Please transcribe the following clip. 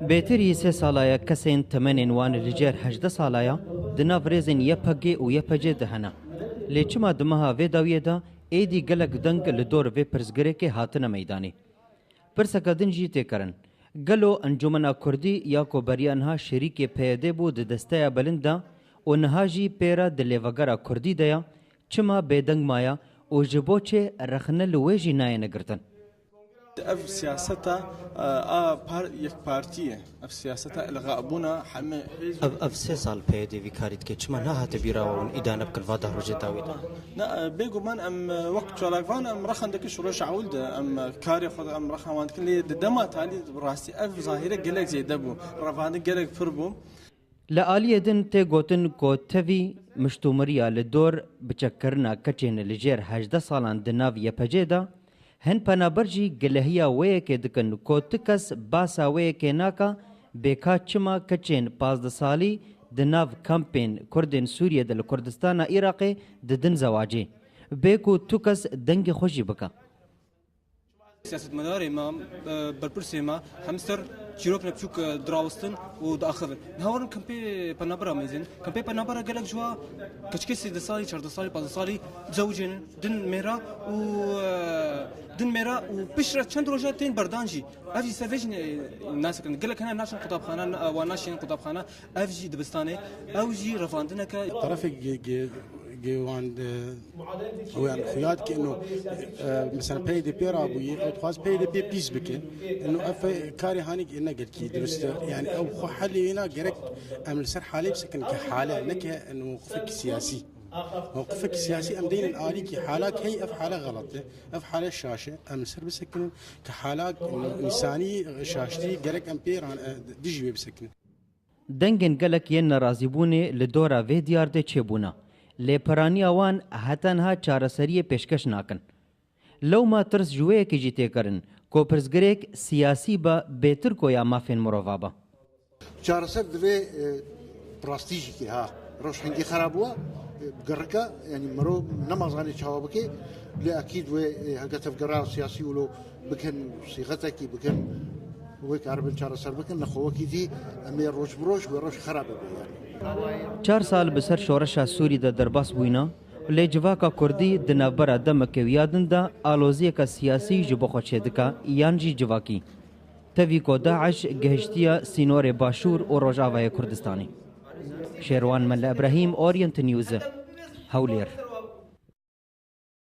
بێتری سێ ساڵایە کەسێن تەمەنێن وان لەجێر 18 ساڵایە دناو ڕێزên yepegê û yepecê dihene. Lê çima di meha vê dawiyê de êdî gelek deng li dor vê pirsgirêkê hatine meydanê. Pirseka din jî têkirin. Gelo Encumena Kurdî ya ku beriya niha şerîkê PYD bû di desteya bilind de û niha jî pêra di lêvegera Kurdî de ya çima bêdeng maya û ji bo çê rexne li wê jî nayêne girtin. اف سياستا یک پارتیه اف سیاستا الغابونا همه اف سه سال پیدا ویکاریت که چما نه هات بیراون ادانه بکن واده روجه داوید نه بيجو من ام وقت شلاكفان ام رخندك شروش عولد ام كاري خد ام رخوان كلي دما تالي راسي اف ظاهره جلك زي دبو رفان جلك فربو لآلیه دن تی گوتن کو توی مشتومریا لدور بچکرنا کچین لجیر 18 سالان دناو یپجه دا هن پنابرجی گلهیا وی که دکن کو تکس باسا وی که ناکا بیکا چما کچین 15 سالی دناو کمپین کردین سوریه دل کردستان عراقی ددن زواجی بیکو تکس دنگ خوشی بکا سیاست مداری ما برپرسی ما همستر چیروک نبچوک دراوستن و داخل نهارن کمپی پنابرا میزن کمپی پنابرا گلک جوا کچکسی 10 سالی 14 سالی 15 سالی زوجین دن میرا و دن میرا و بشرة چند روزه تین بردانجی افجی سرفیجن ناس کن گلک هنا ناشن قطابخانه و ناشن قطابخانه افجی دبستانه اوجی رفاندنه که طرف جوان ويان خيات كانه مثلا بي دي بيرا ابوي او تخاص بي دي بي بيس بك انه اف كاري هانيك انه قال كي درست يعني او خو حلي هنا قرك امل سر حالي بسكن كحاله انك انه موقفك سياسي موقفك السياسي ام دين الالي كي حالك هي اف حاله غلط اف حاله الشاشه ام سر بسكن كحالك انساني شاشتي قرك ام بير ديجي بسكن دنگن گلک ین ناراضیبونه لدورا وی دیار ده چبونا لپرانی اوان هتنها چارەسەریە پێشکەش ناکەن لەو ما ترس ژوەیەکیجی تێکەرن کۆپرسگرێک سیاسی بە بێتر کۆیا مافێن مرۆڤا بە چارەسەر دەبێ ڕاستیژێکی ها ڕۆژهەنگی خراپبووە گەڕەکە ینی مرۆ نەمازانێ چاوە بکەی لێ ئەکید وێ هەگەتەفگەڕا سیاسی ولۆ بکەن سیغەتێکی بکەن وەک عربن چارەسەر بکەن لەخۆوەکی دی ئەمێ ڕۆژ بڕۆژ وێ ڕۆژ خراپە بێ 4 سال بسر شورشا سوری د درباس بوینا لی جواکا کردی د نابرا دمک ویادن دا آلوزی کا سیاسی جبو خوشیدکا یانجی جواکی توی کو داعش گهشتیا سینور باشور و روجاوای کردستانی شیروان مل ابراهیم اورینت نیوز هولیر